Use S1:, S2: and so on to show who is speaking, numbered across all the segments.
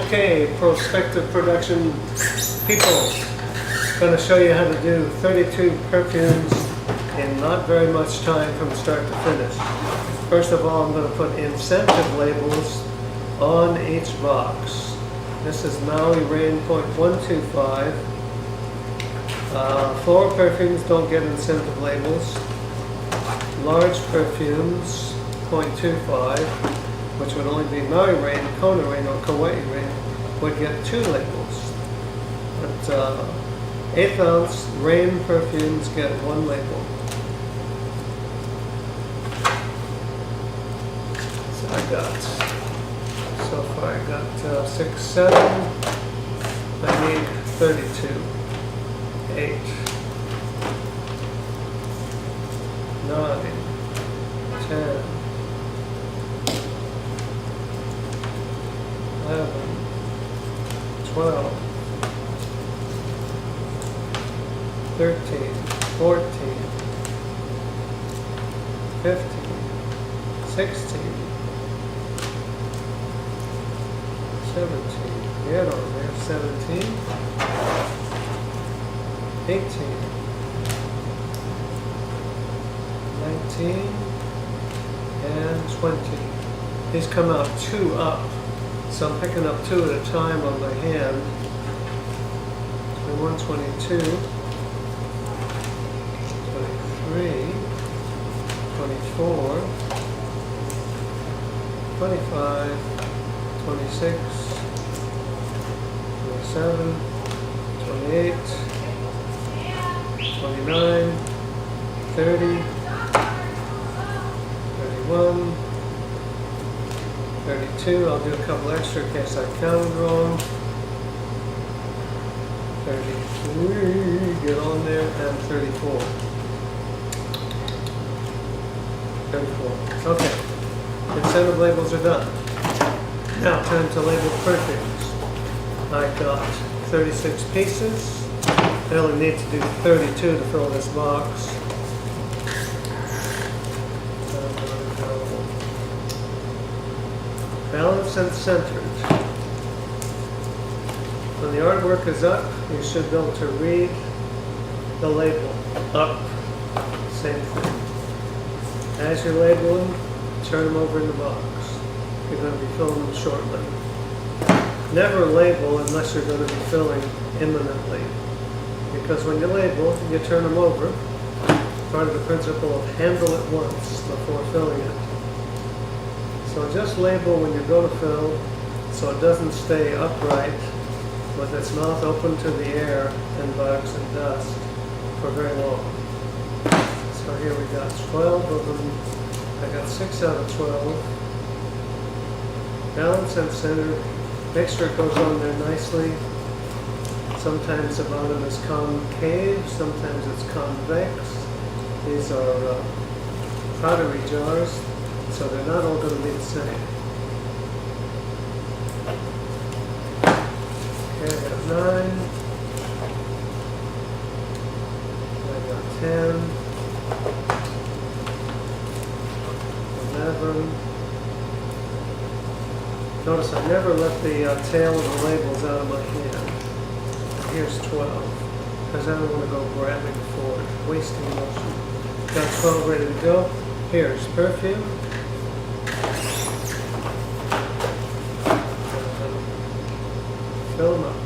S1: Okay, prospective production people, going to show you how to do 32 perfumes in not very much time from start to finish. First of all, I'm going to put incentive labels on each box. This is Maui Rain .125. Floral perfumes don't get incentive labels. Large perfumes, 0.25, which would only be Maui Rain, Kona Rain, or Kauai Rain, would get 2 labels. But 1/8 ounce Rain perfumes get 1 label. So so far I got 6, 7, I need 32, 8, 9, 10, 11, 12, 13, 14, 15, 16, 17, get on there, 17, 18, 19, and 20. These come out 2 up. So I'm picking up 2 at a time on my hand. 21, 22, 23, 24, 25, 26, 27, 28, 29, 30, 31, 32, I'll do a couple extra in case I counted wrong. 33, get on there, and 34. 34. Okay, incentive labels are done. Now, time to label perfumes. I got 36 pieces. I only need to do 32 to fill this box. Balanced and centered. When the artwork is up, you should be able to read the label. Up, same thing. As you label them, turn them over in the box. You're going to be filling them shortly. Never label unless you're going to be filling imminently. Because when you label, you turn them over. Part of the principle of handle it once before filling it. So just label when you go to fill so it doesn't stay upright with its mouth open to the air and bugs and dust for very long. So here we got 12 of them. I got 6 out of 12. Balance and center. Make sure it goes on there nicely. Sometimes the bottom is concave, sometimes it's convex. These are pottery jars, so they're not all going to be the same. Okay, I got 9. I got 10. 11. Notice I never let the tail of the labels out of my hand. Here's 12, because I don't want to go grabbing for it, wasting motion. Got 12 ready to go. Here's perfume. Fill them up.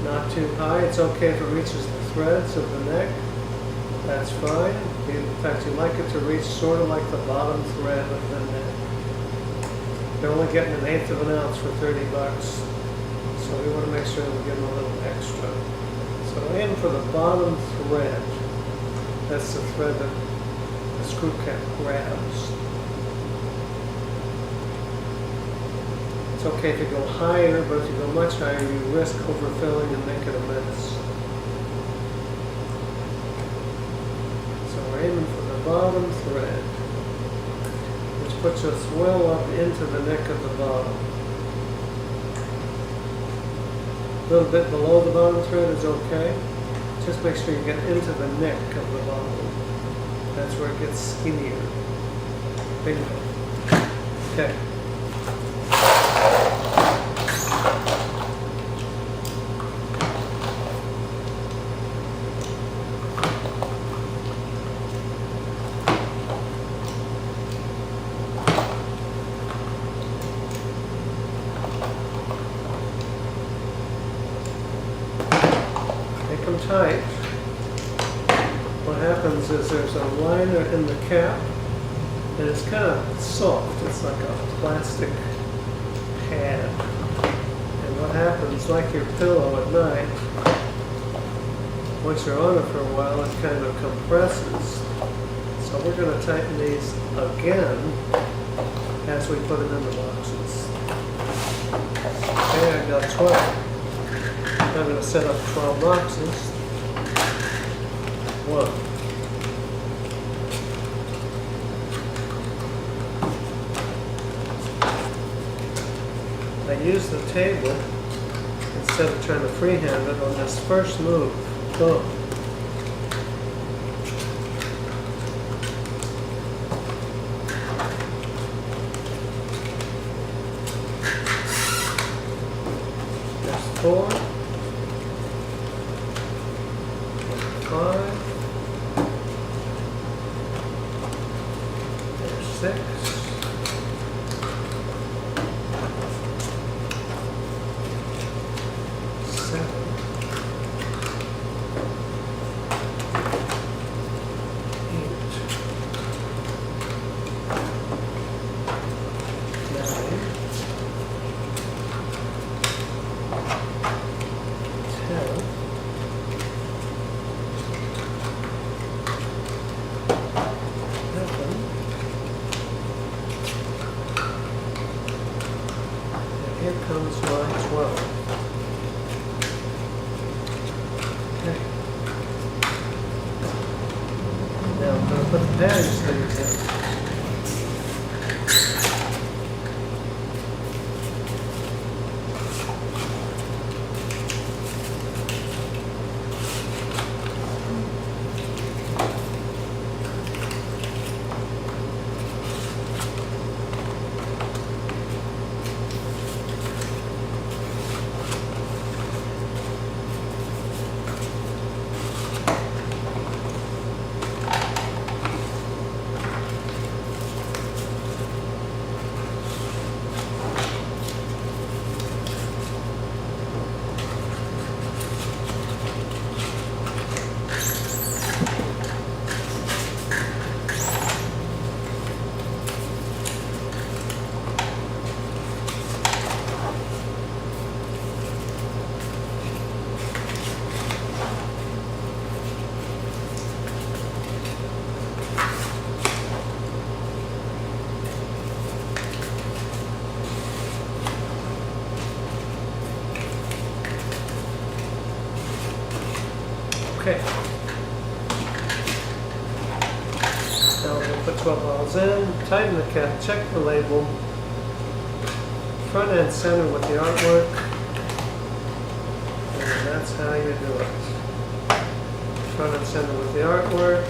S1: Not too high. It's okay if it reaches the threads of the neck. That's fine. In fact, you like it to reach sort of like the bottom thread of the neck. They're only getting 1/8 of an ounce for 30 bucks. So we want to make sure we give them a little extra. So aim for the bottom thread. That's the thread that the screw cap grabs. It's okay if you go higher, but if you go much higher, you risk overfilling and making a mess. So we're aiming for the bottom thread, which puts us well up into the neck of the bottom. A little bit below the bottom thread is okay. Just make sure you get into the neck of the bottom. That's where it gets skinnier. Bingo. Okay. tight, what happens is there's a liner in the cap, and it's kind of soft. It's like a plastic pad. And what happens, like your pillow at night, once you're on it for a while, it kind of compresses. So we're going to tighten these again as we put them in the boxes. Okay, I got 12. I'm going to set up 12 boxes. 1. I use the table instead of trying to freehand it on this first move. Go. There's 4. 5. There's 6. 7. 8, 9, 10. Here comes my 12. Okay. Now I'm going to put the padding sleeves in. Okay. Now we're going to put 12 bottles in, tighten the cap, check the label, front and center with the artwork, and that's how you do it. Front and center with the artwork,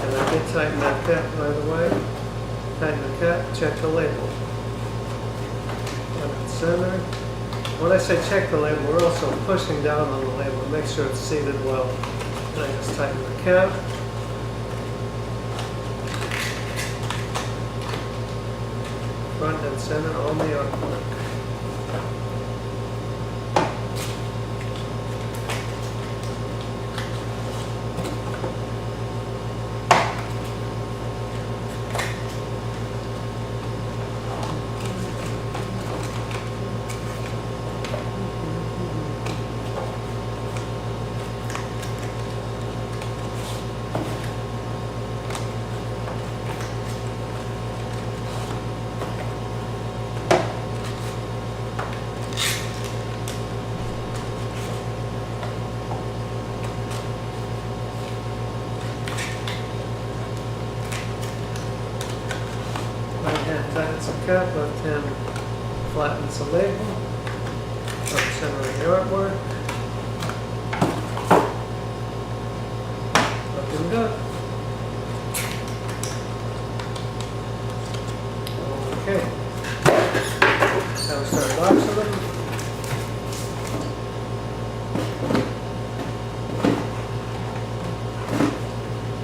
S1: and I did tighten that cap, by the way. Tighten the cap, check the label. Front and center. When I say check the label, we're also pushing down on the label to make sure it's seated well. And I just tighten the cap. Front and center on the artwork. Right hand tightens the cap, left hand flattens the label, front center of the artwork. Looking good. Okay. Now we start boxing them.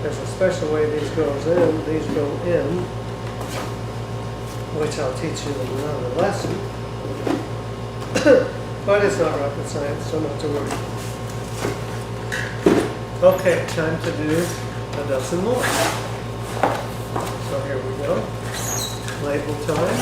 S1: There's a special way these goes in. These go in, which I'll teach you in another lesson. But it's not rocket science, so not to worry. Okay, time to do a dozen more. So here we go. Label time.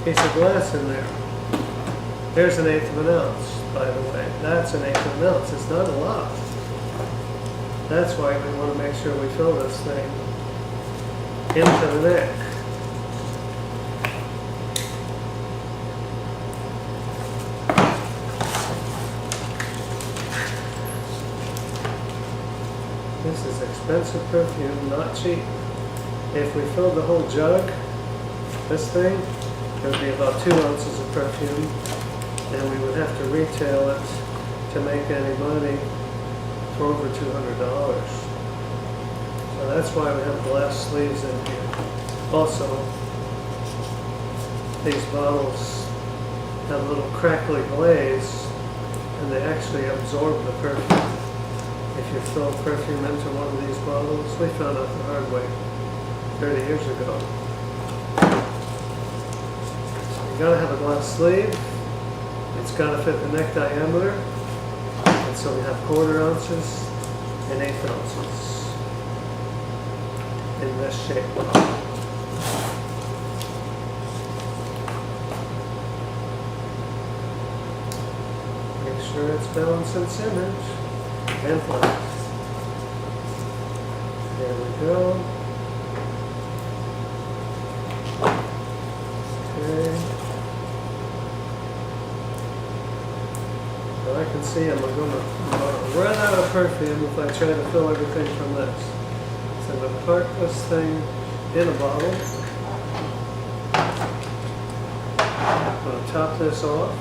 S1: Piece of glass in there. There's an eighth of an ounce, by the way. That's an eighth of an ounce. It's not a lot. That's why we want to make sure we fill this thing into the neck. This is expensive perfume, not cheap. If we filled the whole jug, this thing, it would be about 2 ounces of perfume, and we would have to retail it to make any money for over $200. So that's why we have glass sleeves in here. Also, these bottles have a little crackly glaze, and they actually absorb the perfume. If you fill perfume into one of these bottles, we found out the hard way 30 years ago. So you gotta have a glass sleeve. It's gotta fit the neck diameter. And so we have 1/4 ounces and 1/8 ounces in this shape. Make sure it's balanced and image and flat. There we go. Okay. I can see I'm going to run out of perfume if I try to fill everything from this. So I'm going to park this thing in a bottle. I'm going to top this off.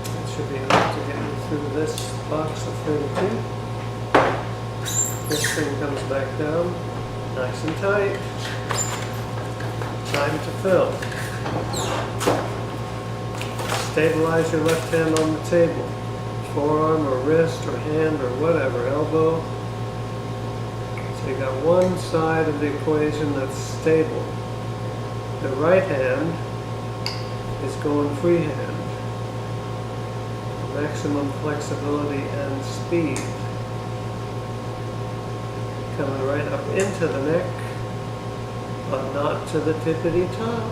S1: It should be enough to get me through this box of 32. This thing comes back down, nice and tight. Time to fill. Stabilize your left hand on the table, forearm or wrist or hand or whatever, elbow. So you got one side of the equation that's stable. The right hand is going freehand. Maximum flexibility and speed. Coming right up into the neck, but not to the tippity top.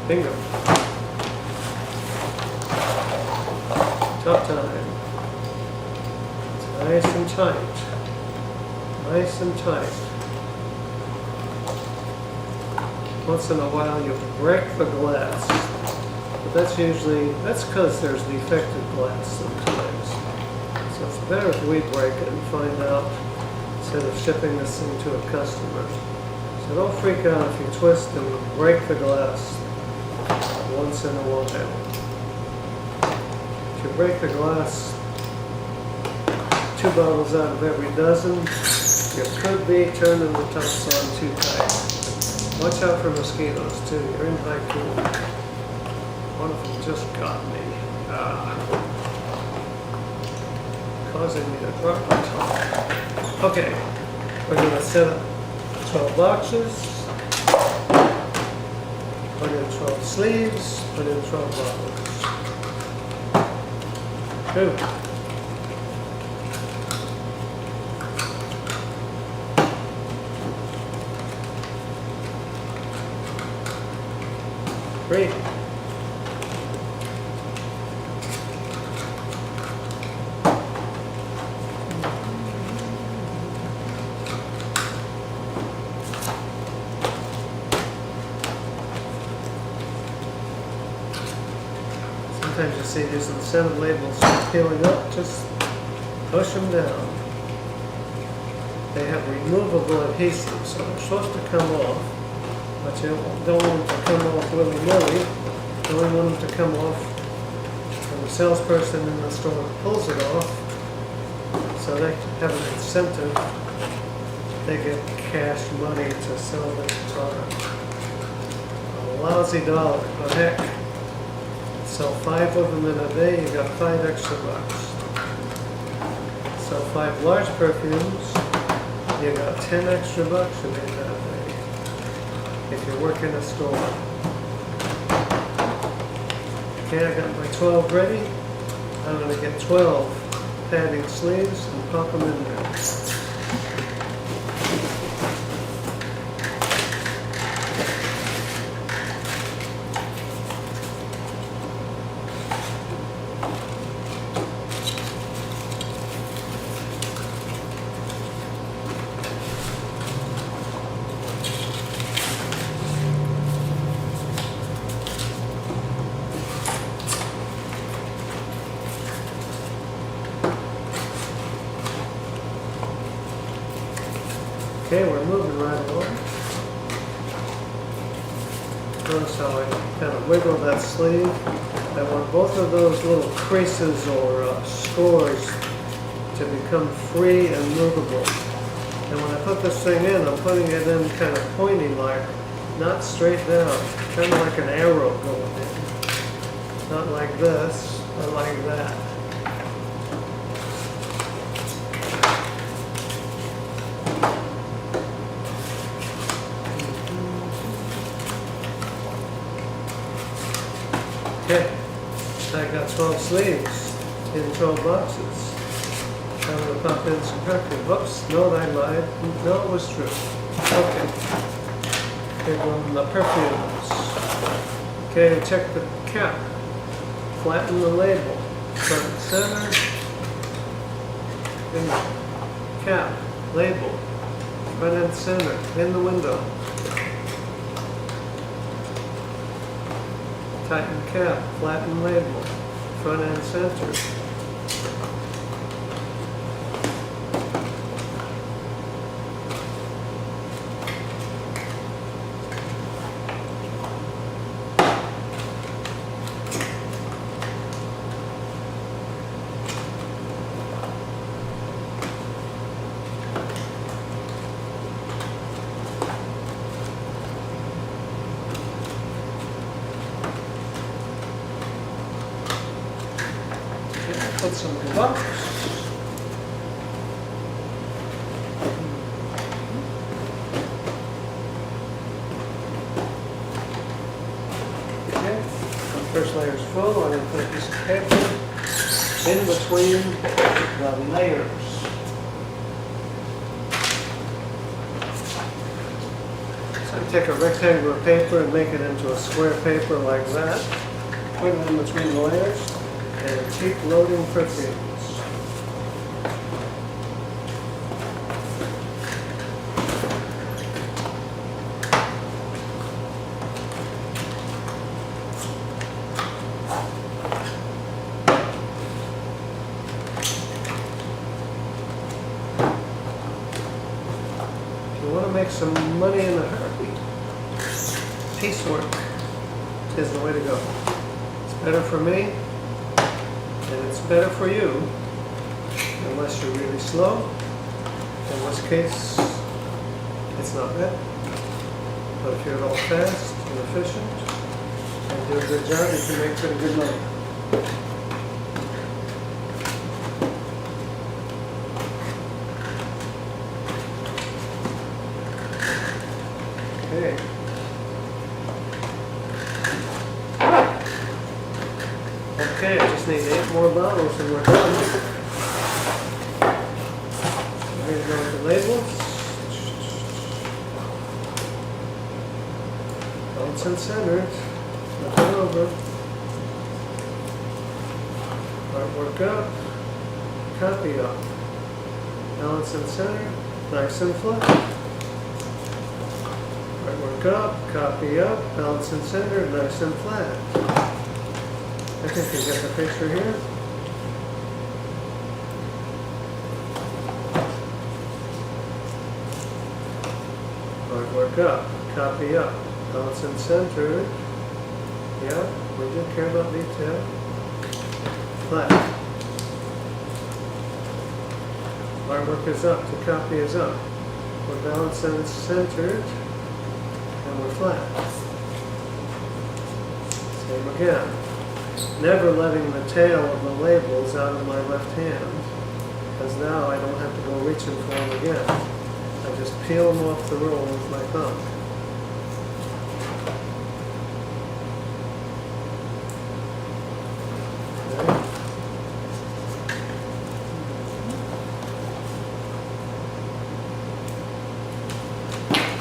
S1: Bingo. Top time. It's nice and tight. Nice and tight. Once in a while you break the glass. But that's because there's defective glass sometimes. So it's better if we break it and find out instead of shipping this thing to a customer. So don't freak out if you twist and break the glass once in a while. If you break the glass 2 bottles out of every dozen, you could be turning the tops on too tight. Watch out for mosquitoes too. You're in haiku. One of them just got me. Causing me to drop my top. Okay, we're going to set up 12 boxes. Put in 12 sleeves, put in 12 bottles. 2. 3. 4. sometimes you see using the scented labels peeling up, just push them down. They have removable adhesives, so they're supposed to come off, but you don't want them to come off willy-nilly. You only want them to come off when the salesperson in the store pulls it off, so they have an incentive. They get cash money to sell this product. A lousy dollar, but heck, sell 5 of them in a day, you got $5 extra. Sell 5 large perfumes, you got $10 extra you made that day. If you work in a store. Okay, I got my 12 ready. I'm going to get 12 padding sleeves and pop them in there. Okay, we're moving right along. Notice how I kind of wiggle that sleeve. I want both of those little creases or scores to become free and movable. And when I put this thing in, I'm putting it in kind of pointy like, not straight down, kind of like an arrow going in. Not like this, but like that. Okay, I got 12 sleeves in 12 boxes. I'm going to pop in some perfume. Whoops, no, I lied. No, it was true. Okay. Here go the perfumes. Okay, check the cap. Flatten the label. Front and center. In the cap. Label. Front and center. In the window. Tighten cap, flatten label, front and center. Put some gloves. Okay, first layer is full. I'm going to put a piece of paper in between the layers. So I take a rectangular paper and make it into a square paper like that. Put it in between the layers. And keep loading perfumes. If you want to make some money in a hurry, piecework is the way to go. It's better for me. And it's better for you, unless you're really slow. In which case, it's not bad. But if you're at all fast and efficient and do a good job, you can make pretty good money. Okay. Okay, I just need 8 more bottles and we're done. I'm going to go with the labels. Balance and centered. Nothing over. Artwork up. Copy up. Balance and centered. Nice and flat. Artwork up. Copy up. Balance and centered. Nice and flat. I think you get the picture here. Artwork up, copy up, balance and centered. Yeah, we do care about detail. Flat. Artwork is up, the copy is up. We're balanced and centered, and we're flat. Same again. Never letting the tail of the labels out of my left hand, because now I don't have to go reaching for them again. I just peel them off the roll with my thumb.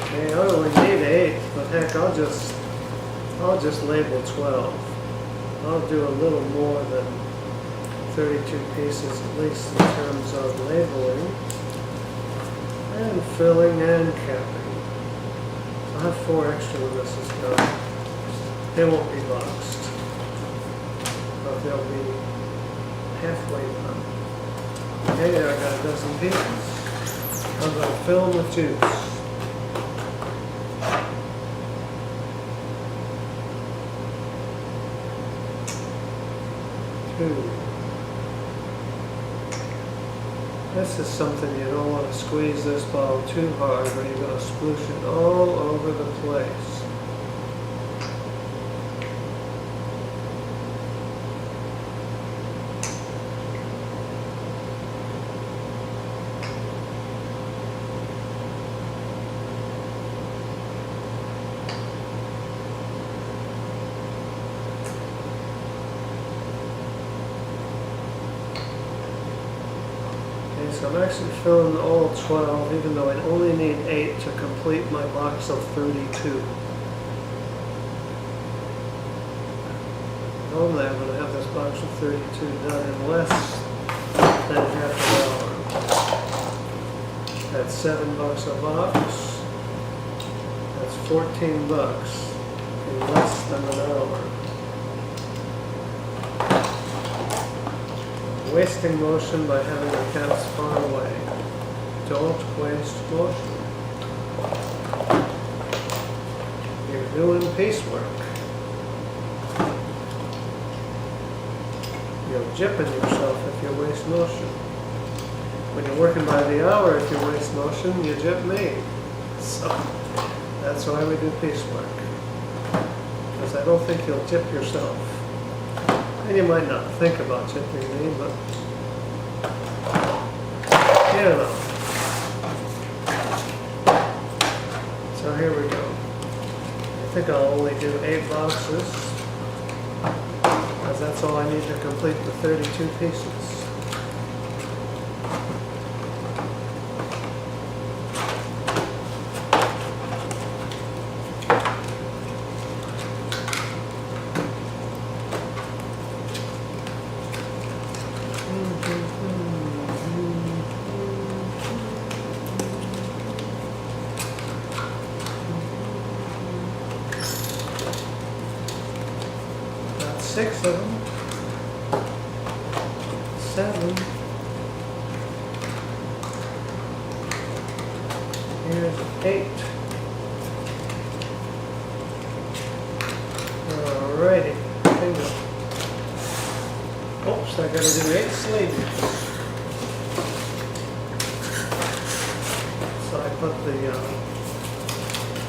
S1: Okay, I only need 8, but heck, I'll just label 12. I'll do a little more than 32 pieces, at least in terms of labeling, and filling and capping. So I'll have 4 extra when this is done. They won't be boxed, but they'll be halfway done. Okay, there I got a dozen pieces. I'm going to fill them with juice. This is something you don't want to squeeze this ball too hard, or you're going to sploosh it all over the place. So I'm actually filling all 12, even though I only need 8 to complete my box of 32. Normally I'm going to have this box of 32 done in less than half an hour. That's $7 a box. That's $14 in less than an hour. Wasting motion by having the caps far away. Don't waste motion. You're doing piecework. You're jipping yourself if you waste motion. When you're working by the hour, if you waste motion, you jip me. So that's why we do piecework. Because I don't think you'll jip yourself. And you might not think about jipping me, but you know. So here we go. I think I'll only do 8 boxes, because that's all I need to complete the 32 pieces. Got 6 of them. 7. Here's 8. Alrighty. Bingo. Oops, I gotta do 8 sleeves. So I put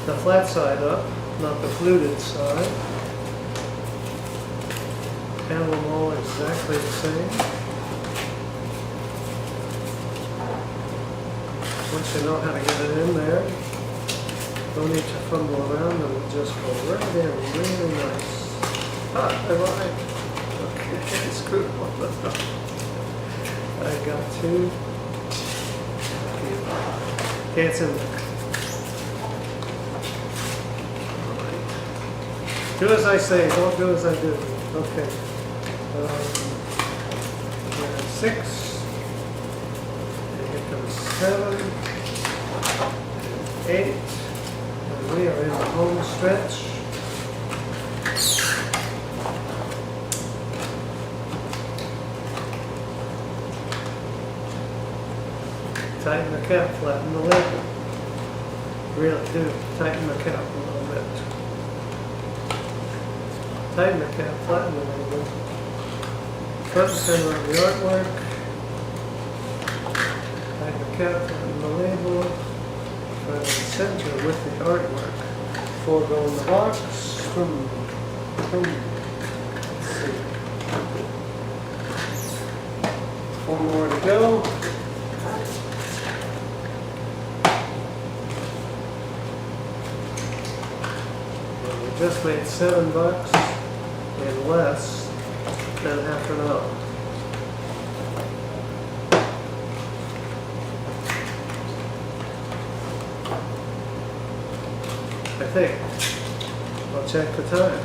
S1: the flat side up, not the fluted side. Handle them all exactly the same. Once you know how to get it in there, don't need to fumble around, and it'll just go right in really nice. Ah, I lied. Okay, screw one of them. I got 2. Okay, it's in there. Do as I say, don't do as I do. Okay. 6. And here comes 7. And 8. And we are in the home stretch. Tighten the cap, flatten the label. Really do tighten the cap a little bit. Tighten the cap, flatten the label. Front and center of the artwork. Tighten the cap, flatten the label. Front and center with the artwork. Before go in the box. Boom. Boom. Let's see. 4 more to go. We just made $7 in less than half an hour. I think. I'll check the time.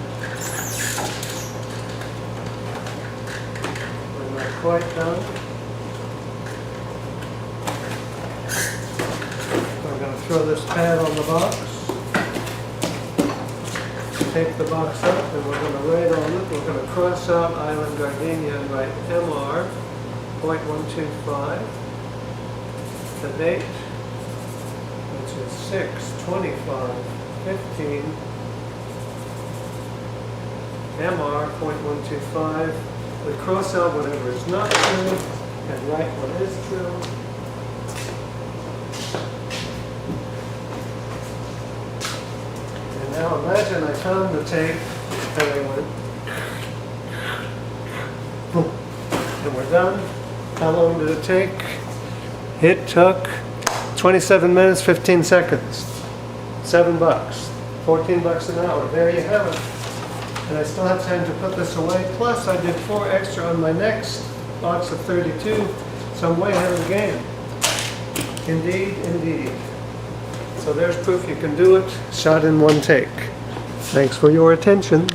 S1: We're not quite done. We're going to throw this pad on the box. Take the box up and we're going to write on it. We're going to cross out Island Gardenia and write MR .125. The date, which is 6/25/15. MR .125. We cross out whatever is not true and write what is true. And now imagine I found the tape and I went boom. And we're done. How long did it take? It took 27 minutes, 15 seconds. $7. $14 an hour. There you have it. And I still have time to put this away. Plus, I did 4 extra on my next box of 32, so I'm way ahead of the game. Indeed, indeed. So there's proof you can do it, shot in one take. Thanks for your attention.